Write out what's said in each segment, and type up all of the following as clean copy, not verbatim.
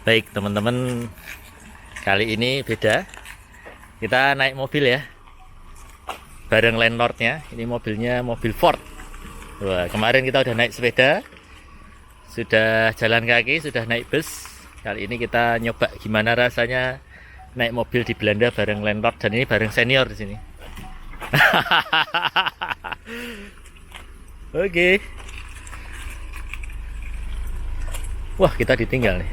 Baik teman-teman, kali ini beda. Kita naik mobil ya, bareng landlordnya. Ini mobilnya mobil Ford. Wah, kemarin kita udah naik sepeda, sudah jalan kaki, sudah naik bus. Kali ini kita nyoba gimana rasanya naik mobil di Belanda bareng landlord, dan ini bareng senior di sini. Oke. Wah, kita ditinggal nih.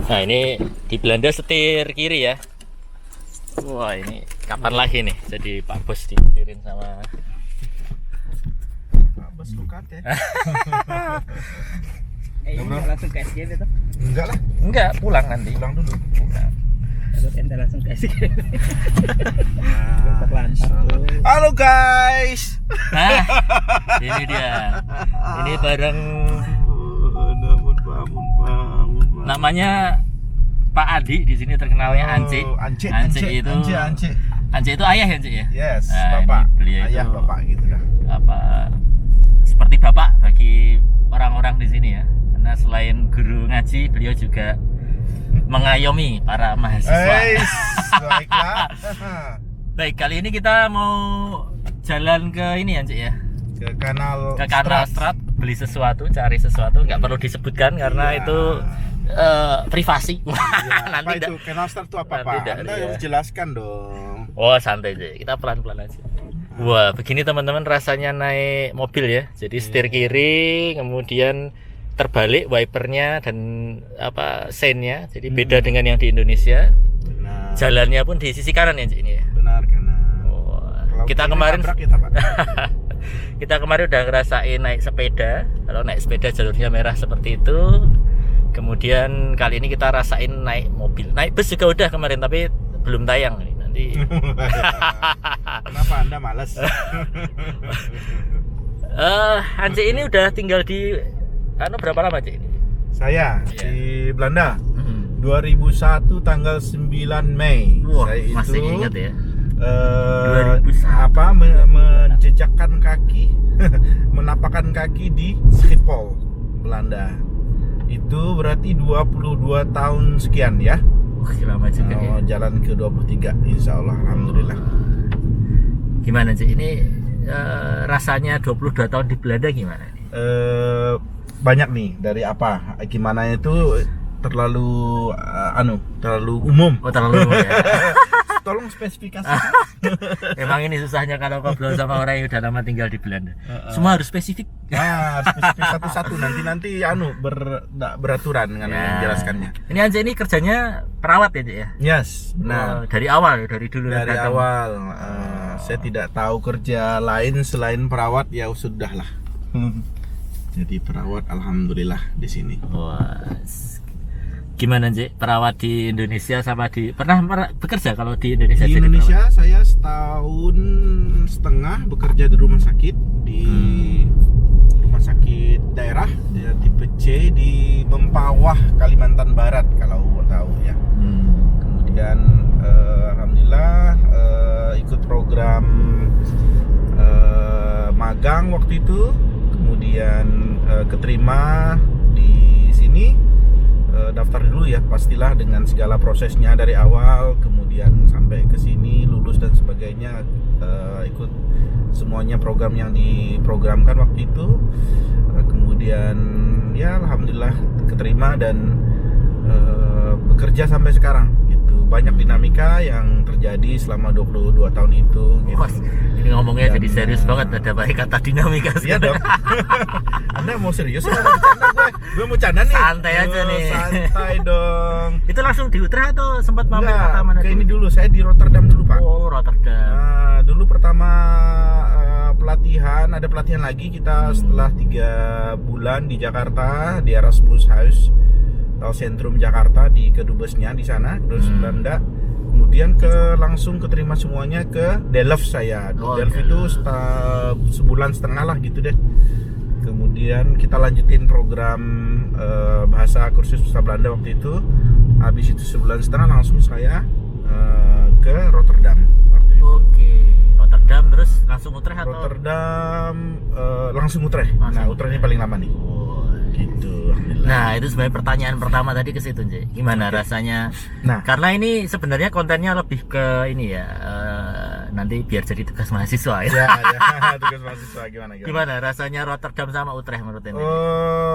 Nah, ini di Belanda setir kiri ya. Wah, ini kapan lagi nih jadi Pak Bos disetirin sama Pak Bos lukat ya. Langsung ke SGB tuh? Enggak lah, enggak, pulang nanti. pulang dulu. Pulang. Takut ente langsung ke SGB. Halo guys. Nah, ini dia. Ini bareng namanya Pak Adi, di sini terkenalnya Ance. Ance itu Ance. Ance itu ayah ya, Ance ya? Yes, Nah, bapak. ini beliau Ayah itu bapak gitu dah. apa seperti bapak bagi orang-orang di sini ya. Karena selain guru ngaji, beliau juga mengayomi para mahasiswa. Baiklah. Baik, kali ini kita mau jalan ke ini ya, Cik ya. Ke kanal Strat, beli sesuatu, cari sesuatu, nggak perlu disebutkan karena Iya. itu privasi. Ya, Nanti apa itu? Kanal Start itu apa, nanti Pak? dah, Anda ya. harus jelaskan dong. Oh, santai aja. Kita pelan-pelan aja. Wah, begini teman-teman rasanya naik mobil ya. Jadi setir kiri, kemudian terbalik wipernya dan apa seinnya. Jadi beda dengan yang di Indonesia. Benar. Jalannya pun di sisi kanan ya, Cik, ini ya. Benar karena Wah, kita kemarin kita kemarin udah ngerasain naik sepeda. Kalau naik sepeda jalurnya merah seperti itu. Kemudian kali ini kita rasain naik mobil. Naik bus juga udah kemarin, tapi belum tayang nih. Nanti Kenapa Anda malas? Ance ini udah tinggal di berapa lama, Cik ini? Saya Iya. di Belanda 2001 tanggal 9 Mei. Wah, Saya masih itu ingat ya. 2001. Menjejakkan kaki menapakkan kaki di Schiphol, Belanda. Itu berarti 22 tahun sekian ya. Lama juga ya. Jalan ke 23 insya Allah, alhamdulillah. Gimana, Cik? Ini rasanya 22 tahun di Belanda gimana nih? Banyak nih dari apa? Gimana itu terlalu terlalu umum. Oh, terlalu ya. Tolong spesifikasi. Emang ini susahnya kalau ngobrol sama orang yang udah lama tinggal di Belanda. Semua harus spesifik. Spesifik satu-satu nanti beraturan dengan menjelaskannya. Ini Ance ini kerjanya perawat ya, Cik ya? Yes, benar. Dari awal, dari dulu Dari datang. awal saya tidak tahu kerja lain selain perawat, ya sudahlah. Jadi perawat alhamdulillah di sini. Wah. Gimana, Cik? Perawat di Indonesia sama pernah bekerja kalau di Indonesia? Di jadi Indonesia saya setahun setengah bekerja di rumah sakit, di rumah sakit daerah ya, tipe C di Mempawah, Kalimantan Barat kalau tahu ya. Kemudian alhamdulillah ikut program magang waktu itu, kemudian keterima di sini. Daftar dulu ya, pastilah dengan segala prosesnya dari awal, kemudian sampai ke sini lulus dan sebagainya, ikut semuanya program yang diprogramkan waktu itu. Kemudian ya alhamdulillah keterima dan bekerja sampai sekarang gitu. Banyak dinamika yang terjadi selama 22 tahun itu gitu. Wah, ini ngomongnya Dan, jadi serius banget, ada baik kata dinamika. Iya dong. Anda mau serius apa mau bercanda gue? Gue mau bercanda nih. Santai aja nih. Santai dong. Itu langsung di Utrecht atau sempat mampir Enggak, kota mana ke dulu? ini dulu, saya di Rotterdam dulu Pak. Oh, Rotterdam. Nah, dulu pertama pelatihan, ada pelatihan lagi kita setelah 3 bulan di Jakarta, di Erasmus House atau Sentrum Jakarta, di kedubesnya di sana, kedubes Belanda. Kemudian langsung keterima semuanya ke Delft saya. Oh, Delft itu sebulan setengah lah gitu deh. Kemudian kita lanjutin program kursus bahasa Belanda waktu itu. Habis itu sebulan setengah langsung saya ke Rotterdam waktu itu. Oke, Rotterdam. Rotterdam terus langsung Utrecht atau? Rotterdam langsung Utrecht. Langsung Nah, Utrecht ini paling lama nih. Oh, Gitu. Alhamdulillah. nah itu sebenarnya pertanyaan pertama tadi ke situ, Cik. Gimana rasanya? Nah, Karena ini sebenarnya kontennya lebih ke ini ya, nanti biar jadi tugas mahasiswa ya. ya, tugas mahasiswa gimana? Gimana rasanya Rotterdam sama Utrecht menurut Ente?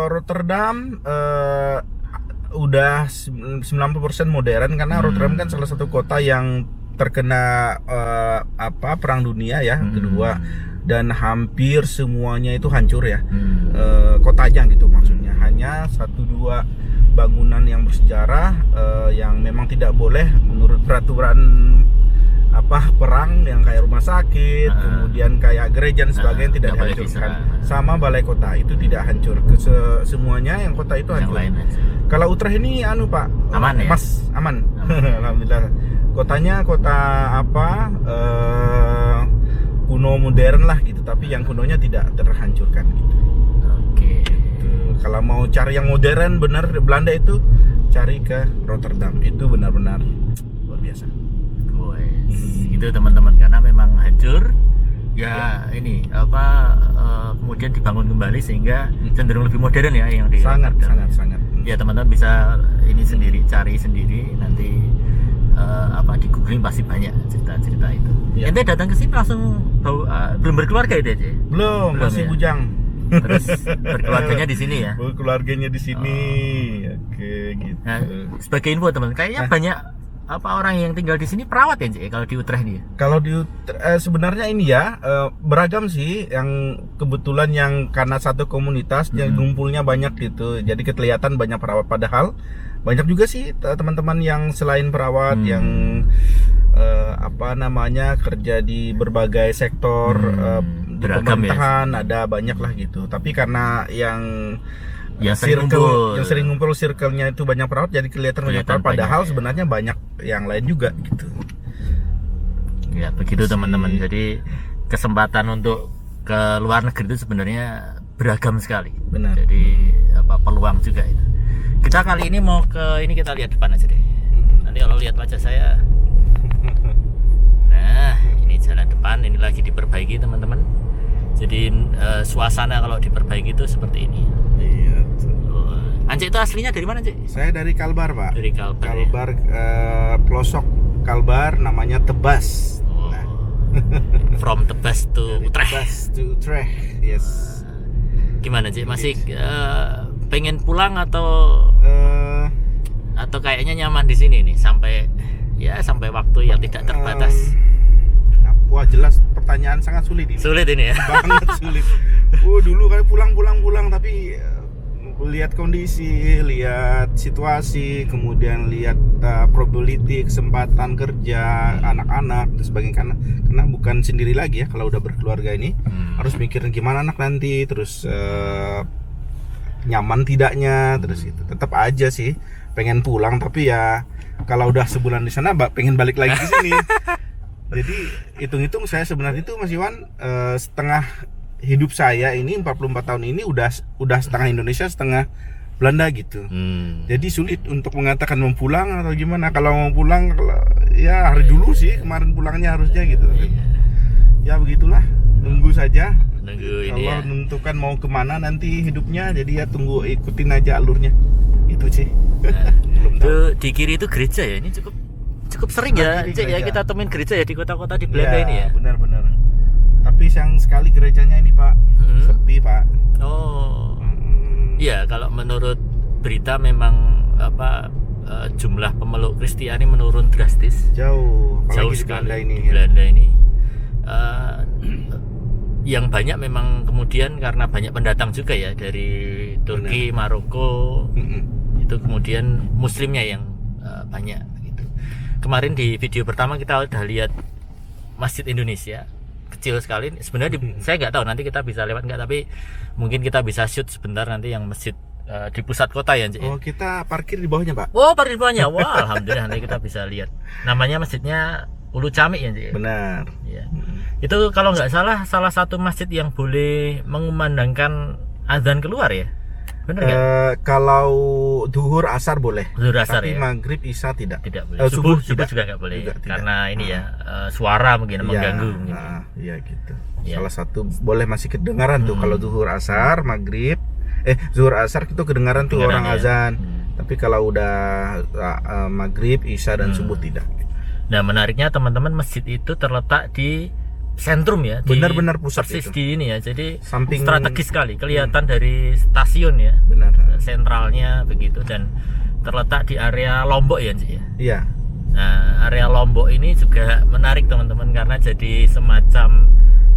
Rotterdam udah 90% modern karena Rotterdam kan salah satu kota yang terkena perang dunia ya kedua, dan hampir semuanya itu hancur ya. Kotanya gitu maksudnya, hanya 1-2 bangunan yang bersejarah yang memang tidak boleh menurut peraturan perang, yang kayak rumah sakit, kemudian kayak gereja dan sebagainya tidak nggak boleh dihancurkan. diserang. Sama balai kota itu tidak hancur. Semuanya yang kota itu Yang hancur. lain aja. Kalau Utrecht ini Pak, Aman ya? Mas, aman. Alhamdulillah. Kotanya kota kuno modern lah gitu, tapi yang kunonya tidak terhancurkan gitu. Oke. Kalau mau cari yang modern benar Belanda itu, cari ke Rotterdam. Itu benar-benar luar biasa. Itu teman-teman, karena memang hancur ya, ini kemudian dibangun kembali sehingga cenderung lebih modern ya yang di Sangat Rotterdam. sangat. Ya teman-teman bisa ini sendiri, cari sendiri nanti di googling pasti banyak cerita-cerita itu. Ya. Ente datang ke sini langsung belum berkeluarga itu aja? Belum, masih ya? bujang. Terus berkeluarganya di sini ya? Keluarganya di sini. Oke, gitu. Nah, sebagai info teman, kayaknya banyak orang yang tinggal di sini perawat ya, Cik, kalau di Utrecht nih. Kalau di sebenarnya ini ya beragam sih, yang kebetulan yang karena satu komunitas yang ngumpulnya banyak gitu, jadi kelihatan banyak perawat, padahal banyak juga sih teman-teman yang selain perawat yang kerja di berbagai sektor di beragam pemerintahan, ada banyak lah gitu. Tapi karena yang sering ngumpul circle-nya itu banyak perawat, jadi kelihatan banyak perawat, padahal banyak, sebenarnya banyak yang lain juga gitu. Ya begitu teman-teman. Jadi kesempatan untuk ke luar negeri itu sebenarnya beragam sekali. Benar. Jadi peluang juga itu. Kita kali ini mau ke ini, kita lihat depan aja deh. Nanti kalau lihat wajah saya. Nah, ini jalan depan, ini lagi diperbaiki teman-teman. Jadi suasana kalau diperbaiki itu seperti ini. Iya. Anjek itu aslinya dari mana, Cik? Saya dari Kalbar, Pak. Dari Kalbar. Kalbar, pelosok Kalbar, namanya Tebas. Oh. From Tebas to Utrecht. Tebas to Utrecht, yes. Gimana, Cik? Masih pengen pulang atau kayaknya nyaman di sini nih sampai waktu yang tidak terbatas? Wah, jelas pertanyaan sangat sulit ini. Sulit ini ya. Banget sulit. Dulu kan pulang, tapi lihat kondisi, lihat situasi, kemudian lihat probability, kesempatan kerja anak-anak dan sebagainya, karena bukan sendiri lagi ya. Kalau udah berkeluarga ini harus mikirin gimana anak nanti, terus nyaman tidaknya, terus itu tetap aja sih pengen pulang, tapi ya kalau udah sebulan di sana pengen balik lagi ke sini. Jadi hitung-hitung saya sebenarnya itu Mas Iwan, setengah hidup saya ini 44 tahun ini udah setengah Indonesia, setengah Belanda gitu. Jadi sulit untuk mengatakan mau pulang atau gimana. Kalau mau pulang ya hari dulu sih, kemarin pulangnya harusnya gitu. Ya begitulah, nunggu saja. Nunggu ini Allah ya. menentukan mau kemana nanti hidupnya, jadi ya tunggu, ikutin aja alurnya. Itu sih. Belum tahu. Itu di kiri itu gereja ya. Ini cukup sering ya, Kiri Cik, ya gereja. kita temuin gereja ya di kota-kota di Belanda ini ya. Benar-benar. Tapi sayang sekali gerejanya ini, Pak, sepi, Pak. Oh. Iya, kalau menurut berita memang jumlah pemeluk Kristiani menurun drastis. Jauh Jauh apalagi di sekali Belanda ini. di Belanda ini. Yang banyak memang kemudian karena banyak pendatang juga ya dari Turki, Maroko. Itu kemudian muslimnya yang banyak gitu. Kemarin di video pertama kita udah lihat Masjid Indonesia, kecil sekali sebenarnya. Saya nggak tahu nanti kita bisa lewat nggak, tapi mungkin kita bisa shoot sebentar nanti yang masjid di pusat kota ya, Cik. Oh, kita parkir di bawahnya, Pak. Oh, parkir bawahnya. Wah, alhamdulillah nanti kita bisa lihat. Namanya masjidnya Ulu Camik ya, Cik. Benar. Ya. Itu kalau nggak salah satu masjid yang boleh mengumandangkan azan keluar ya. Bener nggak? Kalau duhur asar boleh. Zuhur asar Tapi ya. maghrib isya tidak. Tidak boleh. Subuh Subuh tidak. juga nggak boleh. Juga tidak. Karena ini ya suara mungkin mengganggu mungkin. Iya gitu. Iya. Salah satu boleh masih kedengaran tuh kalau duhur asar, maghrib, zuhur asar itu kedengaran tuh Kedengaran, orang ya. azan. Tapi kalau udah maghrib, isya dan subuh tidak. Nah, menariknya teman-teman, masjid itu terletak di sentrum ya, Benar-benar pusat persis itu. di ini ya. Jadi Samping strategis sekali, kelihatan dari stasiun ya. Benar. Sentralnya begitu, dan terletak di area Lombok ya, Cik ya. Iya. Nah, area Lombok ini juga menarik teman-teman, karena jadi semacam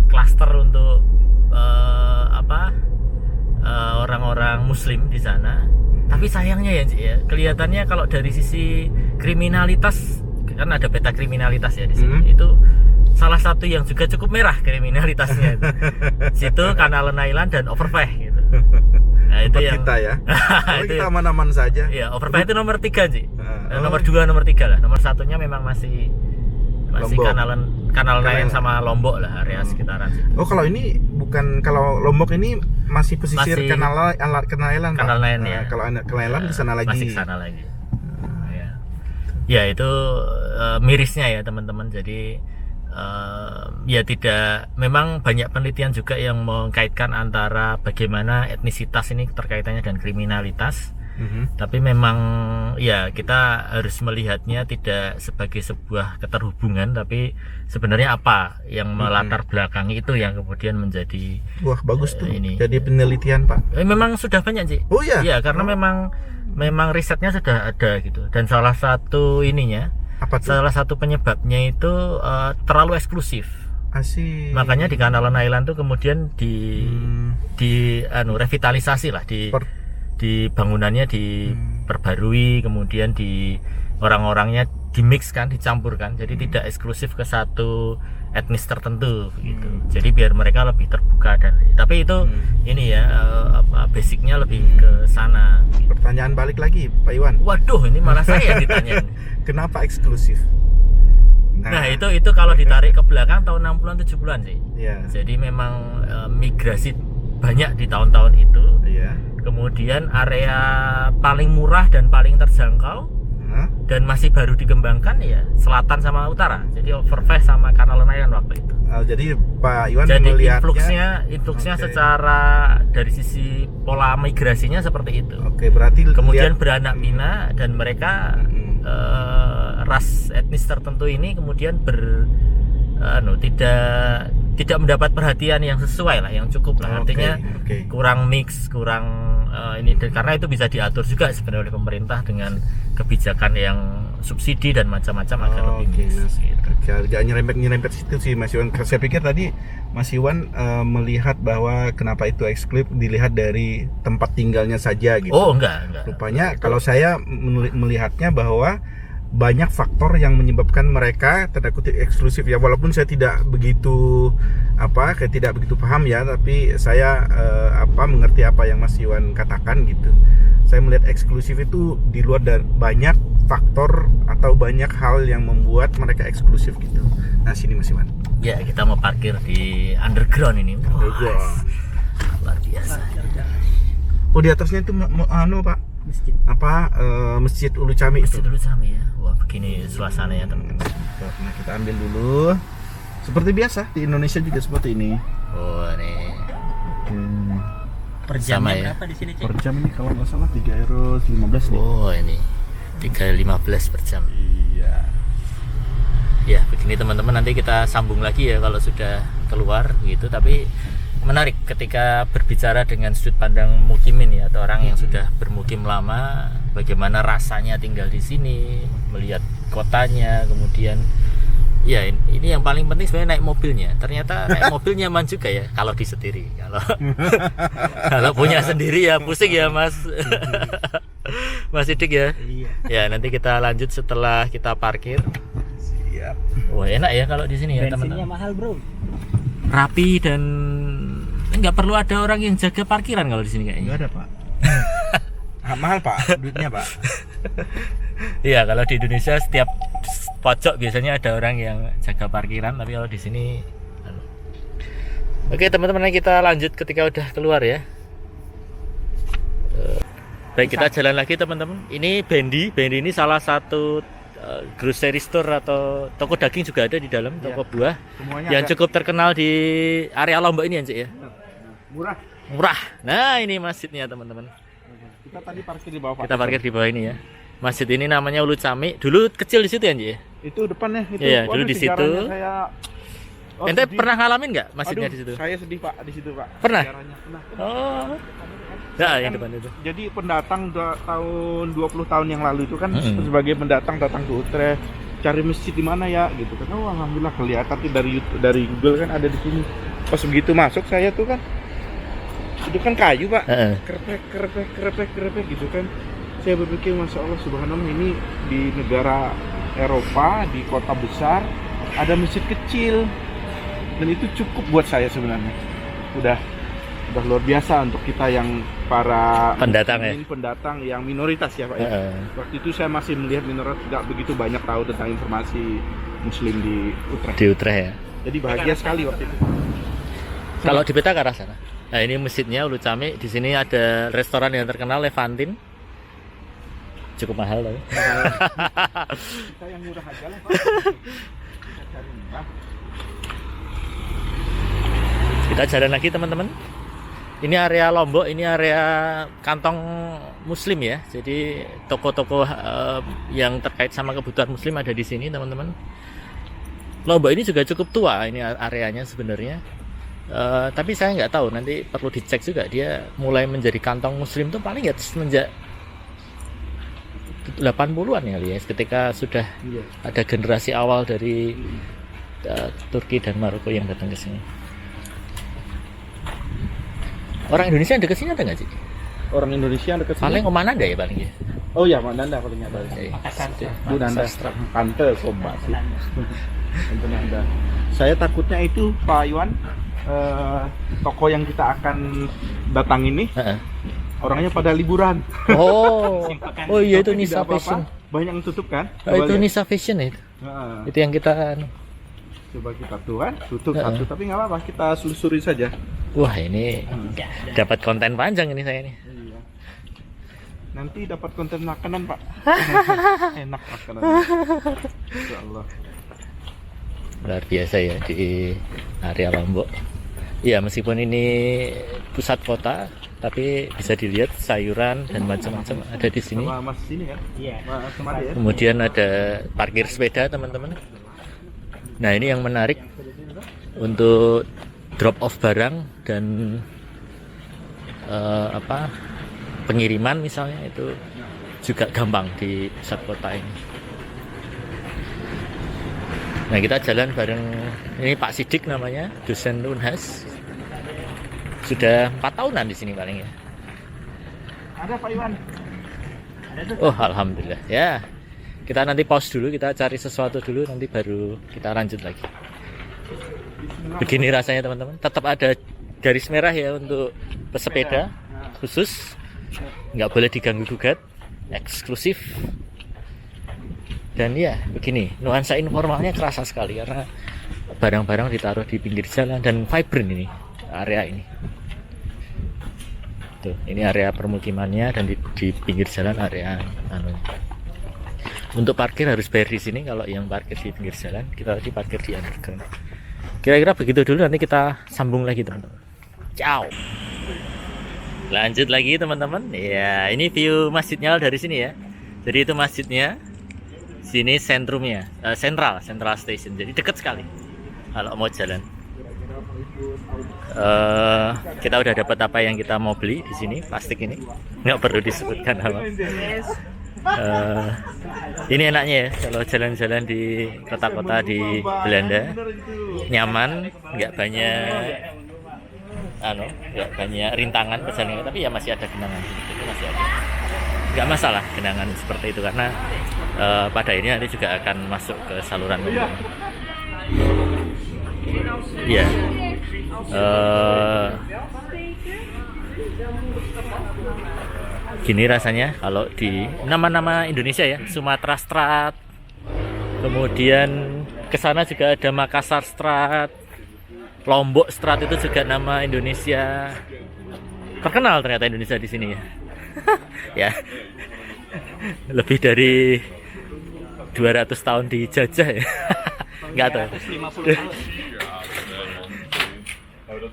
klaster untuk orang-orang Muslim di sana. Tapi sayangnya ya, Cik ya, kelihatannya kalau dari sisi kriminalitas, kan ada peta kriminalitas ya di sini. Itu salah satu yang juga cukup merah kriminalitasnya. Situ Kanalan Island dan Overpay gitu. Nah, itu Tempat yang kita ya. Kalau itu kita aman-aman saja. ya, Overpay itu nomor 3 sih. Oh. Nomor 2, nomor 3 lah. Nomor satunya memang masih Lombok. Kanal Island sama Lombok lah, area sekitaran situ. Oh, kalau ini bukan, kalau Lombok ini masih pesisir Masih Kanal Island, Pak. Kanal Island ya. Kalau Kanal Island di sana lagi. Masih ke sana lagi. Ya. Ya, itu mirisnya ya teman-teman. Jadi ya tidak, memang banyak penelitian juga yang mengkaitkan antara bagaimana etnisitas ini terkaitannya dan kriminalitas. Tapi memang ya kita harus melihatnya tidak sebagai sebuah keterhubungan, tapi sebenarnya apa yang melatar belakangi itu yang kemudian menjadi Wah, bagus tuh. ini. Jadi penelitian, Pak. Memang sudah banyak sih. Oh iya. Iya, karena memang risetnya sudah ada gitu. Dan salah satu ininya, Apa tuh? salah satu penyebabnya itu terlalu eksklusif. Asik. Makanya di Kanalan Island tuh kemudian di revitalisasi lah, di bangunannya diperbarui, kemudian di orang-orangnya dimix kan, dicampurkan. Jadi tidak eksklusif ke satu etnis tertentu gitu. Jadi biar mereka lebih terbuka, dan tapi itu ini ya basicnya lebih ke sana. Pertanyaan balik lagi, Pak Iwan. Waduh, ini malah saya ditanya. Kenapa eksklusif? Nah, itu kalau ditarik ke belakang tahun 60-an 70-an sih. Iya. Jadi memang migrasi banyak di tahun-tahun itu. Iya. Kemudian area paling murah dan paling terjangkau dan masih baru dikembangkan ya selatan sama utara. Jadi Overpay sama Kanalan Island waktu itu. Jadi Pak Iwan Jadi melihatnya influxnya Oke. secara dari sisi pola migrasinya seperti itu. Oke, berarti Kemudian lihat- beranak pinak, dan mereka ras etnis tertentu ini kemudian tidak mendapat perhatian yang sesuai lah, yang cukup lah. Artinya Oke. kurang mix, kurang ini, karena itu bisa diatur juga sebenarnya oleh pemerintah dengan kebijakan yang subsidi dan macam-macam agar lebih Oke, mix gitu. agak nyerempet situ sih Mas Iwan. Saya pikir tadi Mas Iwan melihat bahwa kenapa itu eksklusif dilihat dari tempat tinggalnya saja gitu. Oh, enggak. Rupanya kalau saya melihatnya bahwa banyak faktor yang menyebabkan mereka tanda kutip eksklusif ya, walaupun saya tidak begitu paham ya, tapi saya mengerti apa yang Mas Iwan katakan gitu. Saya melihat eksklusif itu di luar dari banyak faktor atau banyak hal yang membuat mereka eksklusif gitu. Nah, sini Mas Iwan. Ya, kita mau parkir di underground ini. Underground. Wah, luar biasa. Oh, di atasnya itu Pak, Masjid. Masjid Ulu Cami itu. Masih dulu sama ya. Wah, begini suasananya teman-teman. Nah, kita ambil dulu. Seperti biasa di Indonesia juga seperti ini. Oh, nih. Per Sama jamnya ya. berapa di sini, Cik? Per jam ini kalau nggak salah 3,15 nih. Oh, ini 3.15 per jam. Iya. Ya, begini teman-teman, nanti kita sambung lagi ya kalau sudah keluar gitu. Tapi menarik ketika berbicara dengan sudut pandang mukimin ya, atau orang yang sudah bermukim lama, bagaimana rasanya tinggal di sini, melihat kotanya, kemudian ya ini yang paling penting sebenarnya naik mobilnya. Ternyata naik mobil nyaman juga ya kalau disetiri. Kalau punya sendiri ya pusing ya Mas. Mas Sidik ya. Iya. Ya, nanti kita lanjut setelah kita parkir. Siap. Wah, enak ya kalau di sini ya Bensinnya teman-teman. mahal, Bro. Rapi dan nggak perlu ada orang yang jaga parkiran kalau di sini kayaknya. Enggak ada, Pak. Mahal, Pak, duitnya, Pak. Iya, kalau di Indonesia setiap pojok biasanya ada orang yang jaga parkiran, tapi kalau di sini Oke teman-teman, kita lanjut ketika udah keluar ya. Baik, kita jalan lagi teman-teman. Ini Bendi ini salah satu grocery store atau toko daging juga ada di dalam, toko buah Semuanya yang ada. cukup terkenal di area Lombok ini ya, Cik ya. Murah. Murah. Nah, ini masjidnya teman-teman. Kita tadi parkir di bawah. Pak. Kita parkir di bawah ini ya. Masjid ini namanya Ulu Cami. Dulu kecil di situ ya, Cik ya? Itu depannya itu. Iya, dulu di situ. Saya Ente sedih. pernah ngalamin nggak masjidnya Aduh, di situ? Saya sedih Pak di situ Pak. Pernah? Sejarahnya. Pernah. Oh. Ya, yang depan itu. Jadi pendatang tahun 20 tahun yang lalu itu kan sebagai pendatang datang ke Utrecht cari masjid di mana ya gitu kan. Oh, alhamdulillah kelihatan tuh dari YouTube, dari Google kan ada di sini. Pas begitu masuk saya tuh kan itu kan kayu Pak. Kerepek gitu kan. Saya berpikir Masya Allah subhanallah ini di negara Eropa di kota besar ada masjid kecil dan itu cukup buat saya sebenarnya. Udah luar biasa untuk kita yang para Pendatang ya? pendatang yang minoritas ya Pak ya. Waktu itu saya masih melihat minoritas nggak begitu banyak tahu tentang informasi Muslim di Utrecht. Di Utrecht ya. Jadi bahagia sekali waktu itu. Kalau di peta ke arah sana. Nah, ini masjidnya Ulu Cami. Di sini ada restoran yang terkenal Levantin. Cukup mahal loh. Kita yang murah aja lah Pak. Kita cari murah. Kita jalan lagi teman-teman. Ini area Lombok, ini area kantong Muslim ya. Jadi toko-toko yang terkait sama kebutuhan Muslim ada di sini teman-teman. Lombok ini juga cukup tua ini areanya sebenarnya. Tapi saya nggak tahu, nanti perlu dicek juga dia mulai menjadi kantong Muslim tuh paling ya semenjak 80-an kali ya, ketika sudah ada generasi awal dari Turki dan Maroko yang datang ke sini. Orang Indonesia yang dekat sini ada nggak sih? Orang Indonesia yang dekat sini. Paling Oman ada ya paling ya. Oh ya, Mandanda paling ada. Bu Nanda, Tante Komba sih. Tante Nanda. Saya takutnya itu Pak Iwan, toko yang kita akan datang ini orangnya pada liburan. Oh, oh iya itu Tapi Nisa tidak apa-apa, Fashion. banyak yang tutup kan? Oh, itu lihat. Nisa Fashion ya itu. Nah, Itu yang kita. coba kita tuh kan, tutup satu, tapi nggak apa-apa, kita selusuri saja. Wah ini dapat konten panjang ini saya nih. Iya. Nanti dapat konten makanan Pak. Enak makanan. Insya Allah. Luar biasa ya di area Lombok. Ya meskipun ini pusat kota, tapi bisa dilihat sayuran dan macam-macam ada di sini. Sama Mas sini kan? Iya. Mas Made ya? Kemudian ada parkir sepeda teman-teman. Nah ini yang menarik untuk drop off barang dan pengiriman misalnya itu juga gampang di pusat kota ini. Nah kita jalan bareng ini Pak Sidik namanya, dosen Unhas. Sudah 4 tahunan di sini paling ya. Ada Pak Iwan. Oh alhamdulillah ya. Kita nanti pause dulu, kita cari sesuatu dulu, nanti baru kita lanjut lagi. Begini rasanya teman-teman, tetap ada garis merah ya untuk pesepeda khusus, nggak boleh diganggu gugat, eksklusif. Dan ya begini, nuansa informalnya kerasa sekali karena barang-barang ditaruh di pinggir jalan dan vibrant ini area ini. Tuh, ini area permukimannya dan di pinggir jalan area Untuk parkir harus bayar di sini. Kalau yang parkir di pinggir jalan, kita tadi parkir di underground. Kira-kira begitu dulu, nanti kita sambung lagi teman-teman. Ciao. Lanjut lagi teman-teman. Ya, ini view masjidnya dari sini ya. Jadi itu masjidnya. Sini sentrumnya, Central Station. Jadi dekat sekali kalau mau jalan. Kita udah dapat apa yang kita mau beli di sini, plastik ini. Nggak perlu disebutkan apa. Ini enaknya ya kalau jalan-jalan di kota-kota di Belanda, nyaman, nggak banyak nggak banyak rintangan perjalanan, tapi ya masih ada genangan, itu masih ada. Nggak masalah genangan seperti itu karena pada ini nanti juga akan masuk ke saluran minum. Iya. Gini rasanya kalau di nama-nama Indonesia ya, Sumatera Strat, kemudian ke sana juga ada Makassar Strat, Lombok Strat, itu juga nama Indonesia. Terkenal ternyata Indonesia di sini ya. Ya. Lebih dari 200 tahun dijajah ya. Enggak tahu. 250 tahun.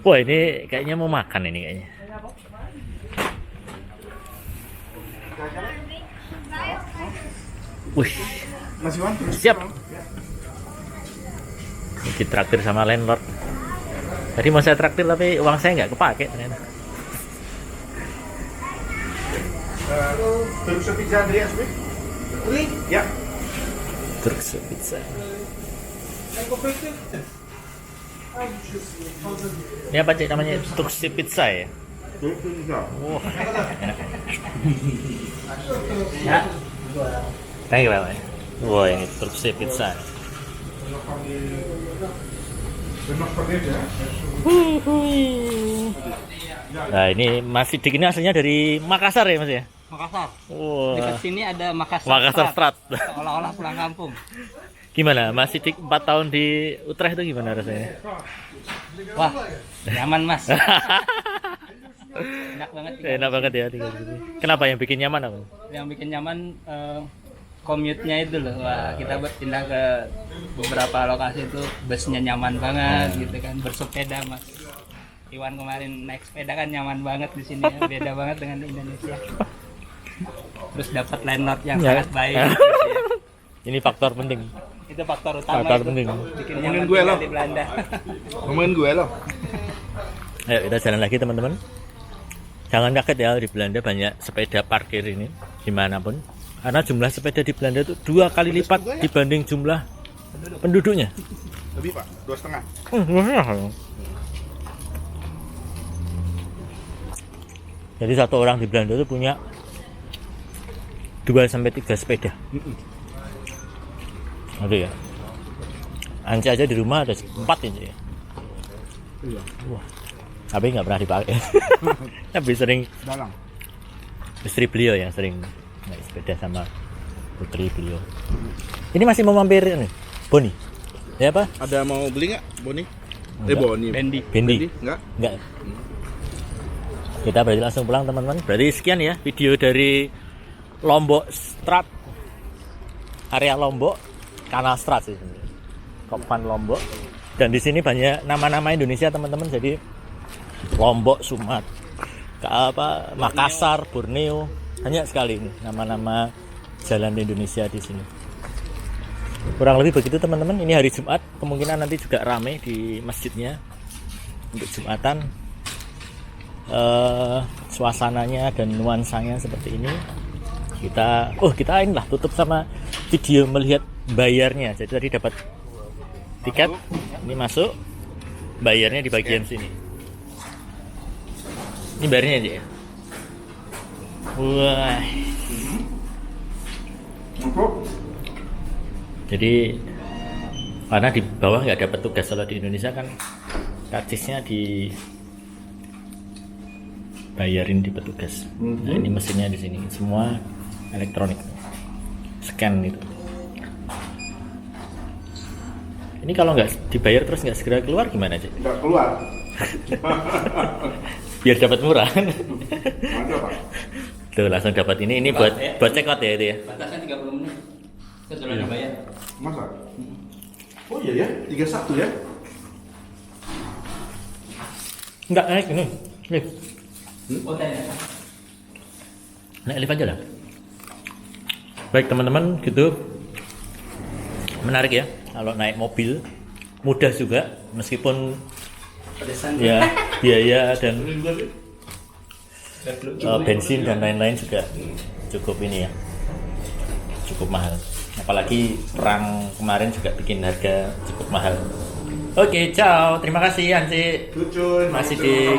Wah, ini kayaknya mau makan ini kayaknya. Wih, Mas Iwan, siap. Ini traktir sama landlord. Tadi mau saya traktir tapi uang saya nggak kepake ternyata. Terus pizza Andreas, ya. Terus pizza. Ini apa cik namanya? Turks pizza ya? Wah, enak. Ya. Thank you, Pak. Wah, ini Turks pizza. Nah, ini Mas Sidik ini aslinya dari Makassar ya, Mas ya? Makassar. Wah. Dekat sini ada Makassar. Makassar Strat. Seolah-olah pulang kampung. Gimana? Mas Sidik 4 tahun di Utrecht itu gimana rasanya? Wah, nyaman Mas. Enak banget. Enak banget ya tinggal di sini. Kenapa yang bikin nyaman apa? Yang bikin nyaman commute-nya itu loh. Wah, kita berpindah ke beberapa lokasi itu busnya nyaman banget gitu kan, bersepeda Mas. Iwan kemarin naik sepeda kan nyaman banget di sini, ya. Beda banget dengan di Indonesia. Terus dapat landlord yang Ya. sangat baik. Gitu ya. Ini faktor penting. Itu faktor utama. Faktor itu. penting. Bikin Ngomongin nyaman gue tinggal loh. di Belanda. Ngomongin gue loh. Ayo kita jalan lagi teman-teman. Jangan kaget ya, di Belanda banyak sepeda parkir ini dimanapun. Karena jumlah sepeda di Belanda itu 2 kali lipat dibanding jumlah penduduknya. Lebih Pak, 2,5. Jadi satu orang di Belanda itu punya 2-3 sepeda. Ada ya. Anci aja di rumah ada 4 ini ya. Iya. Wah. Tapi nggak pernah dipakai. Tapi sering Dalang. istri beliau yang sering naik sepeda sama putri beliau. Ini masih mau mampir nih, Boni. Ya apa? Ada mau beli nggak, Boni? Enggak. Boni. Bendi. Bendi. Enggak? Enggak. Kita berarti langsung pulang teman-teman. Berarti sekian ya video dari Lombok Strat, area Lombok, Kanal Strat sih. Kopvan Lombok. Dan di sini banyak nama-nama Indonesia teman-teman. Jadi Lombok, Sumatera, Makassar, Borneo, banyak sekali ini nama-nama jalan di Indonesia di sini. Kurang lebih begitu teman-teman. Ini hari Jumat, kemungkinan nanti juga ramai di masjidnya untuk Jumatan. Suasananya dan nuansanya seperti ini. Kita inilah tutup sama video melihat bayarnya. Jadi tadi dapat tiket, ini masuk, bayarnya di bagian sini. Ini bayarnya aja ya. Wah. Jadi karena di bawah nggak ada petugas, kalau di Indonesia kan karcisnya dibayarin di petugas. Nah, ini mesinnya di sini, semua elektronik, scan itu. Ini kalau nggak dibayar terus nggak segera keluar gimana sih? Nggak keluar. Biar dapat murah. Ada Pak. Tuh langsung dapat ini buat check out ya itu ya. Batasan 30 menit. Setelah bayar. Masa? Oh iya ya, 31 ya? Enggak naik ini. Lift. Oh, tanya. Naik lift aja lah. Baik teman-teman, gitu. Menarik ya kalau naik mobil. Mudah juga meskipun ya biaya dan bensin dan lain-lain juga cukup ini ya, cukup mahal. Apalagi perang kemarin juga bikin harga cukup mahal. Oke, ciao. Terima kasih Ansi. Cucuy, Masih di